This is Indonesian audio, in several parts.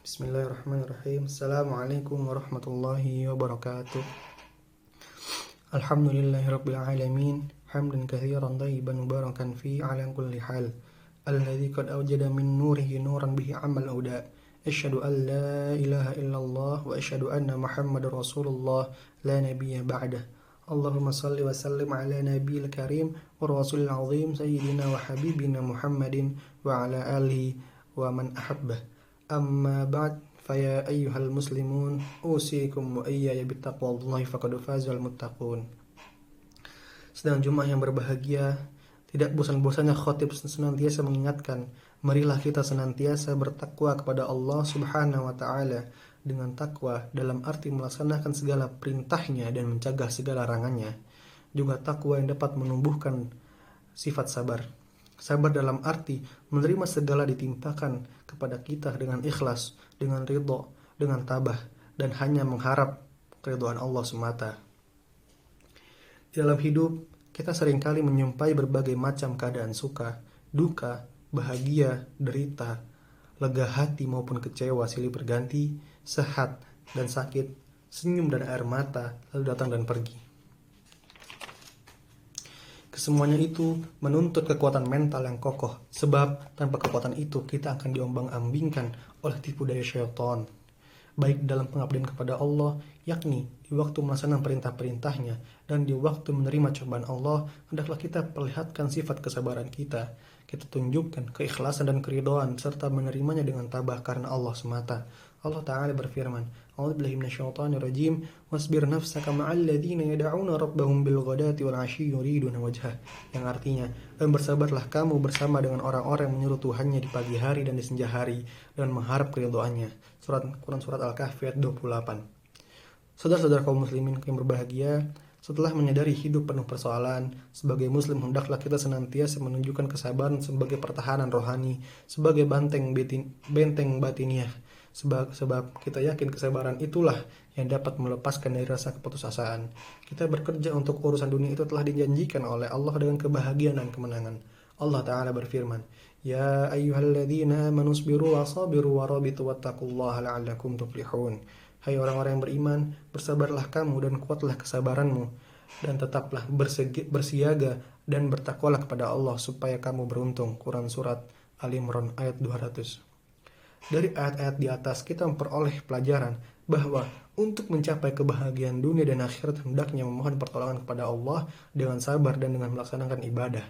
Bismillahirrahmanirrahim. Assalamualaikum warahmatullahi wabarakatuh. Alhamdulillahirabbil alamin. Hamdan katsiran thayyiban mubarakan fi ala kulli hal. Alladzi qad awjada min nurihi nuran bihi amal huda. Asyhadu an la ilaha illallah wa asyhadu anna Muhammadar Rasulullah la nabiyya ba'dah. Allahumma salli wa sallim ala nabiyil karim wa rasulil azim sayyidina wa habibina Muhammadin wa ala alihi wa man ahabbah. Amma ba'd, faya ayyuhal muslimun, usikum wa iyaya bittaqwallahi faqad fazal muttaqun. Sedang Jumat yang berbahagia, tidak bosan-bosannya khatib senantiasa mengingatkan, marilah kita senantiasa bertakwa kepada Allah Subhanahu wa taala dengan takwa dalam arti melaksanakan segala perintahnya dan mencegah segala larangannya. Juga takwa yang dapat menumbuhkan sifat sabar. Sabar dalam arti menerima segala ditimpakan kepada kita dengan ikhlas, dengan ridho, dengan tabah, dan hanya mengharap keridhaan Allah semata. Di dalam hidup, kita seringkali menyumpai berbagai macam keadaan suka, duka, bahagia, derita, lega hati maupun kecewa silih berganti, sehat dan sakit, senyum dan air mata, lalu datang dan pergi. Kesemuanya itu menuntut kekuatan mental yang kokoh, sebab tanpa kekuatan itu kita akan diombang-ambingkan oleh tipu daya syaitan. Baik dalam pengabdian kepada Allah, yakni di waktu melaksanakan perintah-perintahnya, dan di waktu menerima cobaan Allah, hendaklah kita perlihatkan sifat kesabaran kita. Kita tunjukkan keikhlasan dan keridhaan serta menerimanya dengan tabah karena Allah semata. Allah Ta'ala berfirman, A'udzubillahi minasyaitonirrajim, wasbir nafsaka ma'al ladzina yad'una rabbahum bil ghadati wal 'ashyi yuriduna wajhah. Yang artinya, dan bersabarlah kamu bersama dengan orang-orang yang menyuruh Tuhannya di pagi hari dan di senja hari dan mengharap keridhaannya. Quran surat Al-Kahfi ayat 28. Saudara-saudara kaum muslimin yang berbahagia, setelah menyadari hidup penuh persoalan, sebagai muslim hendaklah kita senantiasa menunjukkan kesabaran sebagai pertahanan rohani, sebagai benteng batiniah. Sebab kita yakin kesabaran itulah yang dapat melepaskan dari rasa keputusasaan. Kita bekerja untuk urusan dunia itu telah dijanjikan oleh Allah dengan kebahagiaan dan kemenangan. Allah Ta'ala berfirman, Ya ayyuhalladzina amanu sabiru wa sabiru wa rabitu wattaqullaha la'allakum tuflihun. Hai orang-orang yang beriman, bersabarlah kamu dan kuatlah kesabaranmu, dan tetaplah bersiaga dan bertakwalah kepada Allah supaya kamu beruntung. Quran surat Al-Imran ayat 200. Dari ayat-ayat di atas kita memperoleh pelajaran bahwa untuk mencapai kebahagiaan dunia dan akhirat hendaknya memohon pertolongan kepada Allah dengan sabar dan dengan melaksanakan ibadah.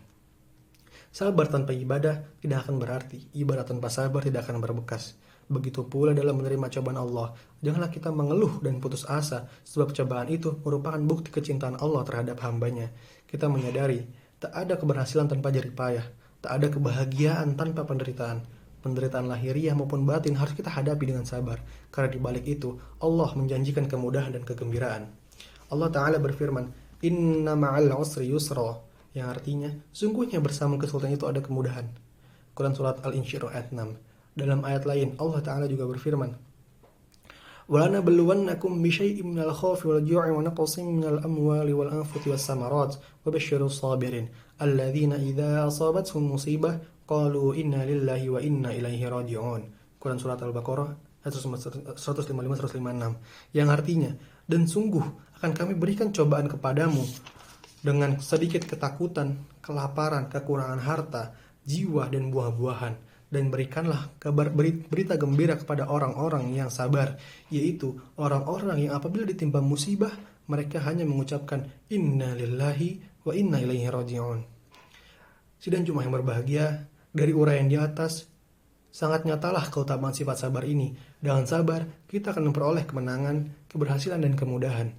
Sabar tanpa ibadah tidak akan berarti, ibadah tanpa sabar tidak akan berbekas. Begitu pula dalam menerima cobaan Allah, janganlah kita mengeluh dan putus asa, sebab cobaan itu merupakan bukti kecintaan Allah terhadap hambanya. Kita menyadari, tak ada keberhasilan tanpa jerih payah, tak ada kebahagiaan tanpa penderitaan. Penderitaan lahiriah maupun batin harus kita hadapi dengan sabar, karena di balik itu Allah menjanjikan kemudahan dan kegembiraan. Allah Ta'ala berfirman, Inna ma'al usri yusra, yang artinya, sungguhnya bersama kesulitan itu ada kemudahan. Quran surat Al-Insyirah ayat 6. Dalam ayat lain, Allah Ta'ala juga berfirman, وَلَنَبْلُوَنَّكُمْ بِشَيْءٍ مِنَ الْخَوْفِ وَالْجُوعِ وَنَقْصٍ مِنَ الْأَمْوَالِ وَالْأَنْفُسِ وَالثَّمَرَاتِ وَبَشِّرِ الصَّابِرِينَ الَّذِينَ إِذَا أَصَابَتْهُمْ مُصِيبَةٌ qalu inna lillahi wa inna ilaihi raji'un. Quran surat Al-Baqarah ayat 155-156, yang artinya, dan sungguh akan kami berikan cobaan kepadamu dengan sedikit ketakutan, kelaparan, kekurangan harta, jiwa dan buah-buahan, dan berikanlah berita gembira kepada orang-orang yang sabar, yaitu orang-orang yang apabila ditimpa musibah mereka hanya mengucapkan inna lillahi wa inna ilaihi raji'un. Sidang Jumat yang berbahagia, dari uraian di atas, sangat nyatalah keutamaan sifat sabar ini. Dengan sabar, kita akan memperoleh kemenangan, keberhasilan, dan kemudahan.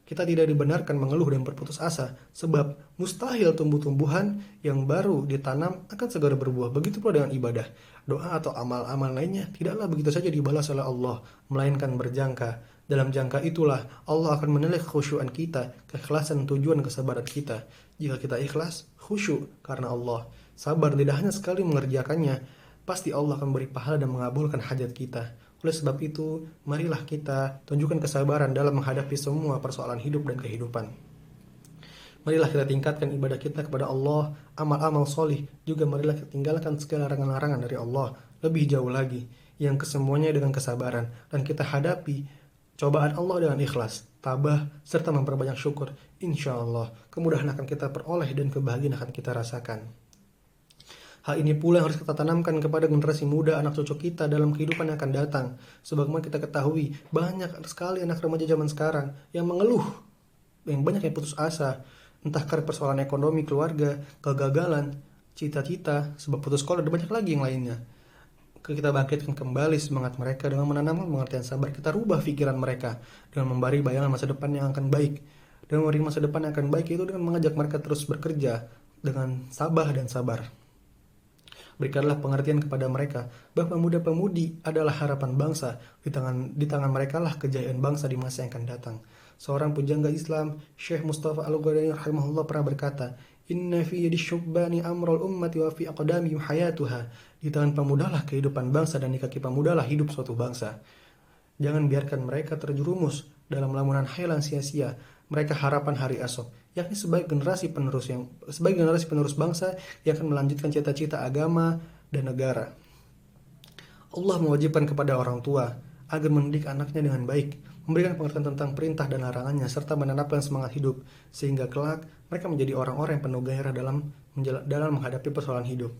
Kita tidak dibenarkan mengeluh dan berputus asa, sebab mustahil tumbuh-tumbuhan yang baru ditanam akan segera berbuah. Begitu pula dengan ibadah. Doa atau amal-amal lainnya tidaklah begitu saja dibalas oleh Allah, melainkan berjangka. Dalam jangka itulah Allah akan menilai kekhusyuan kita, keikhlasan tujuan kesabaran kita. Jika kita ikhlas, khusyuk karena Allah, sabar tidak hanya sekali mengerjakannya, pasti Allah akan beri pahala dan mengabulkan hajat kita. Oleh sebab itu, marilah kita tunjukkan kesabaran dalam menghadapi semua persoalan hidup dan kehidupan. Marilah kita tingkatkan ibadah kita kepada Allah, amal-amal solih. Juga marilah kita tinggalkan segala larangan-larangan dari Allah. Lebih jauh lagi, yang kesemuanya dengan kesabaran, dan kita hadapi cobaan Allah dengan ikhlas, tabah, serta memperbanyak syukur. Insya Allah, kemudahan akan kita peroleh dan kebahagiaan akan kita rasakan. Hal ini pula yang harus kita tanamkan kepada generasi muda, anak cucu kita dalam kehidupan yang akan datang. Sebagaimana kita ketahui, banyak sekali anak remaja zaman sekarang yang mengeluh, yang banyak yang putus asa, entah karena persoalan ekonomi, keluarga, kegagalan, cita-cita, sebab putus sekolah, dan banyak lagi yang lainnya. Kita bangkitkan kembali semangat mereka dengan menanamkan pengertian sabar. Kita rubah pikiran mereka dengan memberi bayangan masa depan yang akan baik. Dan memberi masa depan yang akan baik itu dengan mengajak mereka terus bekerja dengan sabar dan sabar. Berikanlah pengertian kepada mereka bahwa pemuda-pemudi adalah harapan bangsa. Di tangan mereka lah kejayaan bangsa di masa yang akan datang. Seorang pujangga Islam, Syekh Mustafa Al-Ghazali rahimahullah pernah berkata, "Inna fi yadi syubbani amrul ummati wa fi aqdamihim hayatuha." Di tangan pemudalah kehidupan bangsa dan di kaki pemudalah hidup suatu bangsa. Jangan biarkan mereka terjerumus dalam lamunan hayalan sia-sia. Mereka harapan hari esok, yakni sebagai generasi penerus bangsa yang akan melanjutkan cita-cita agama dan negara. Allah mewajibkan kepada orang tua agar mendidik anaknya dengan baik, memberikan pengertian tentang perintah dan larangannya, serta menanamkan semangat hidup, sehingga kelak mereka menjadi orang-orang yang penuh gairah dalam menghadapi persoalan hidup.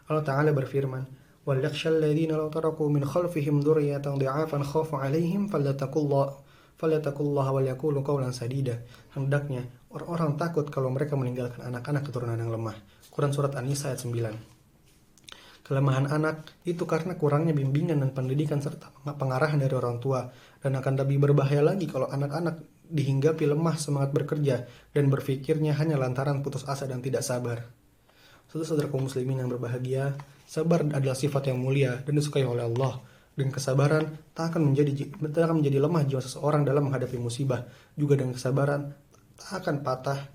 Allah Ta'ala berfirman, وَلْيَخْشَى الَّذِينَ لَوْ تَرَكُوا مِنْ خَلْفِهِمْ ذُرِّيَّةً ضِعَافًا خَافُوا عَلَيْهِمْ فَلْيَتَّقُوا اللَّهَ وَلْيَقُولُوا قَوْلًا سَدِيدًا. Hendaknya orang-orang takut kalau mereka meninggalkan anak-anak keturunan yang lemah. Quran Surat An-Nisa ayat 9. Kelemahan anak itu karena kurangnya bimbingan dan pendidikan serta pengarahan dari orang tua, dan akan lebih berbahaya lagi kalau anak-anak dihinggapi lemah semangat bekerja dan berpikirnya hanya lantaran putus asa dan tidak sabar. Saudara-saudara kaum muslimin yang berbahagia, sabar adalah sifat yang mulia dan disukai oleh Allah. Dan kesabaran tak akan menjadi lemah jiwa seseorang dalam menghadapi musibah. Juga dengan kesabaran tak akan patah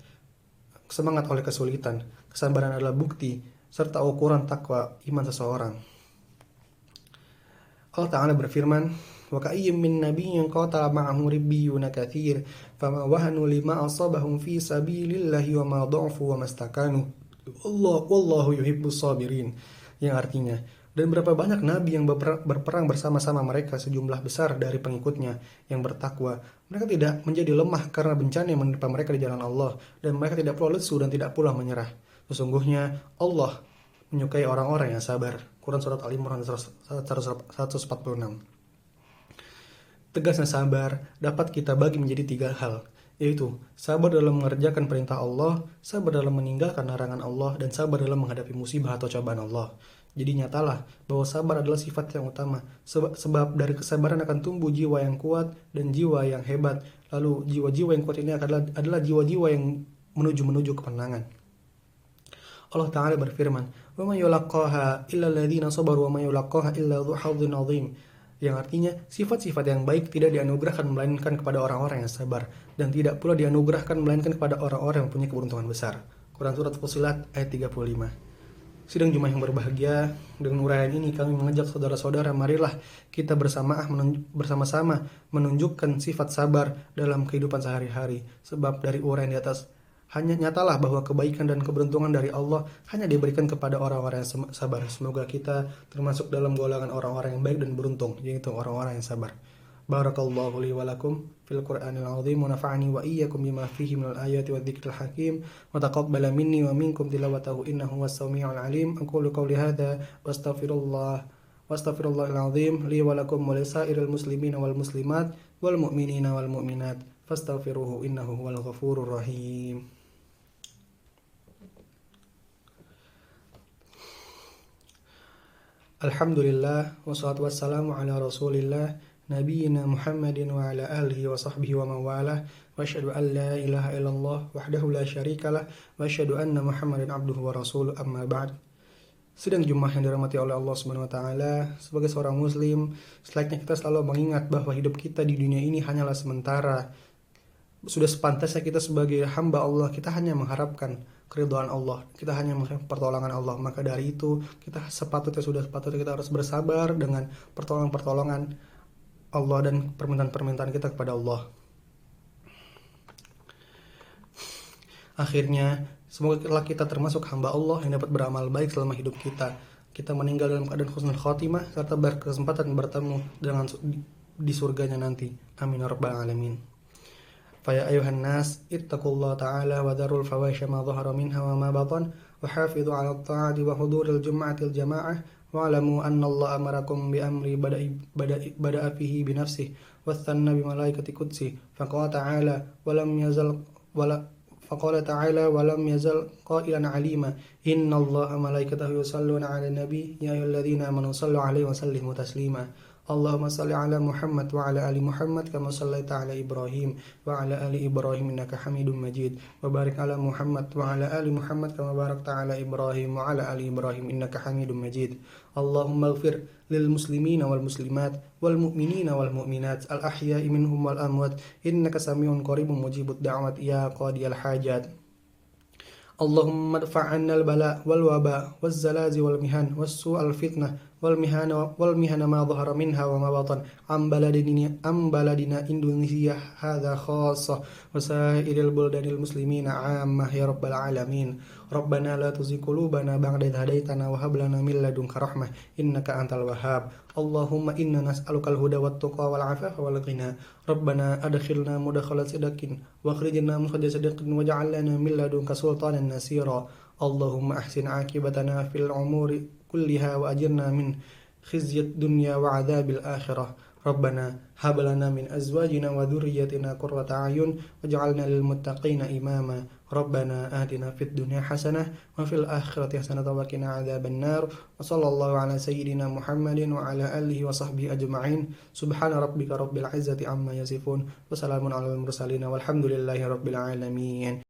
semangat oleh kesulitan. Kesabaran adalah bukti serta ukuran takwa iman seseorang. Allah Ta'ala berfirman, وَكَأَيٍّ مِّن نَّبِيٍّ قَاتَلَ مَعَهُ رِبِّيُّونَ كَثِيرٌ فَمَا وَهَنُوا لِمَا أَصَابَهُم فِي سَبِيلِ اللَّهِ وَمَا ضَعُفُوا وَمَا اسْتَكَانُوا وَاللَّهُ يُحِبُّ الصَّابِرِينَ. Yang artinya, dan berapa banyak nabi yang berperang bersama-sama mereka sejumlah besar dari pengikutnya yang bertakwa. Mereka tidak menjadi lemah karena bencana yang menimpa mereka di jalan Allah, dan mereka tidak pula lesu dan tidak pula menyerah. Sesungguhnya Allah menyukai orang-orang yang sabar. Quran Surat Al-Imran 146. Tegasnya sabar dapat kita bagi menjadi 3 hal, yaitu sabar dalam mengerjakan perintah Allah, sabar dalam meninggalkan larangan Allah, dan sabar dalam menghadapi musibah atau cobaan Allah. Jadi nyatalah bahwa sabar adalah sifat yang utama, sebab dari kesabaran akan tumbuh jiwa yang kuat dan jiwa yang hebat. Lalu jiwa-jiwa yang kuat ini adalah jiwa-jiwa yang menuju kemenangan. Allah Ta'ala berfirman, وَمَا يُلَقَّاهَا إِلَّا الَّذِينَ صَبَرُوا وَمَا يُلَقَّاهَا إِلَّا ذُو حَظٍّ عَظِيمٍ. Yang artinya, sifat-sifat yang baik tidak dianugerahkan melainkan kepada orang-orang yang sabar, dan tidak pula dianugerahkan melainkan kepada orang-orang yang punya keberuntungan besar. Quran Surat Fussilat ayat 35. Sidang Jumat yang berbahagia, dengan uraian ini kami mengajak saudara-saudara, marilah kita bersama-sama menunjukkan sifat sabar dalam kehidupan sehari-hari. Sebab dari uraian di atas, hanya nyatalah bahwa kebaikan dan keberuntungan dari Allah hanya diberikan kepada orang-orang yang sabar. Semoga kita termasuk dalam golongan orang-orang yang baik dan beruntung, yaitu orang-orang yang sabar. Barakallahu li wa lakum fil Qur'anil azim wa nafa'ani wa iyyakum bima fihi minal ayati wadh-dhikril hakim wa taqabbala minni wa minkum tilawatahu innahu was-sami'ul alim. Aqulu qawli hadza wastaghfirullahal azim li wa lakum wa lisairil muslimina wal muslimat wal mu'minina wal mu'minat fastaghfiruhu innahu huwal ghafurur rahim. Alhamdulillah wassalatu wassalamu ala Rasulillah Nabiyyina Muhammadin wa ala alihi wa sahbihi wa mawalah, wa asyhadu an la ilaha illallah wahdahu la syarikalah, wa asyhadu anna Muhammadan abduhu wa rasuluh, amma ba'd. Sidang Jumat yang dirahmati oleh Allah Subhanahu wa taala, sebagai seorang muslim, selayaknya kita selalu mengingat bahwa hidup kita di dunia ini hanyalah sementara. Sudah sepantasnya kita sebagai hamba Allah, kita hanya mengharapkan keridhaan Allah, kita hanya mengharapkan pertolongan Allah. Maka dari itu, sepatutnya kita harus bersabar dengan pertolongan Allah dan permintaan-permintaan kita kepada Allah. Akhirnya, semoga kita termasuk hamba Allah yang dapat beramal baik selama hidup kita. kita meninggal dalam keadaan husnul khotimah serta berkesempatan bertemu dengan di surganya nanti. Amin ya rabbal alamin. Faya ayuhan nas ittaqullaha ta'ala wa darul fawahisha ma dhahara minha wa ma batan wa hafidhu 'ala at-ta'ati wa huduril jum'atil jama'ah wa 'alamu anna Allah amarakum bi amri bada'a fihi bi nafsihi wa thanna bi malaikati qudsi faqala ta'ala wa lam yazal فقال تعالى ولم يزل قائلا عليما إن الله وملائكته يصلون على النبي يا أيها الذين آمنوا صلوا عليه وسلموا تسليما اللهم صل على محمد وعلى آل محمد كما صليت على إبراهيم وعلى آل إبراهيم إنك حميد مجيد وبارك على محمد وعلى آل محمد كما باركت على إبراهيم وعلى آل إبراهيم إنك حميد مجيد اللهم اغفر للمسلمين والمسلمات والمؤمنين والمؤمنات الأحياء منهم والأموات إنك سميع قريب مجيب الدعوات يا قاضي الحاجات اللهم ادفع عنا البلاء والوباء والزلازل والمحن والسوء الفتنة والمهن ما ظهر منها وما بطن عن بلدنا إندونيسيا هذا خاصة وسائر البلدان المسلمين عامة يا رب العالمين ربنا لا تزغ قلوبنا بعد إذ هديتنا وهب لنا من لدنك رحمة إنك أنت الوهاب اللهم إنا نسألك الهدى والتقى والعفاف والغنى ربنا أدخلنا مدخل صدق واخرجنا مخرج صدق واجعل لنا من لدنك سلطانا نصيرا اللهم أحسن عاقبتنا في الأمور كلها وأجرنا من خزي الدنيا وعذاب الآخرة ربنا هب لنا من أزواجنا وذريتنا قرة أعين واجعلنا للمتقين إماما ربنا آتنا في الدنيا حسنة وفي الآخرة حسنة وقنا عذاب النار وصلى الله على سيدنا محمد وعلى آله وصحبه أجمعين سبحان ربك رب العزة عما يصفون وسلام على المرسلين والحمد لله رب العالمين.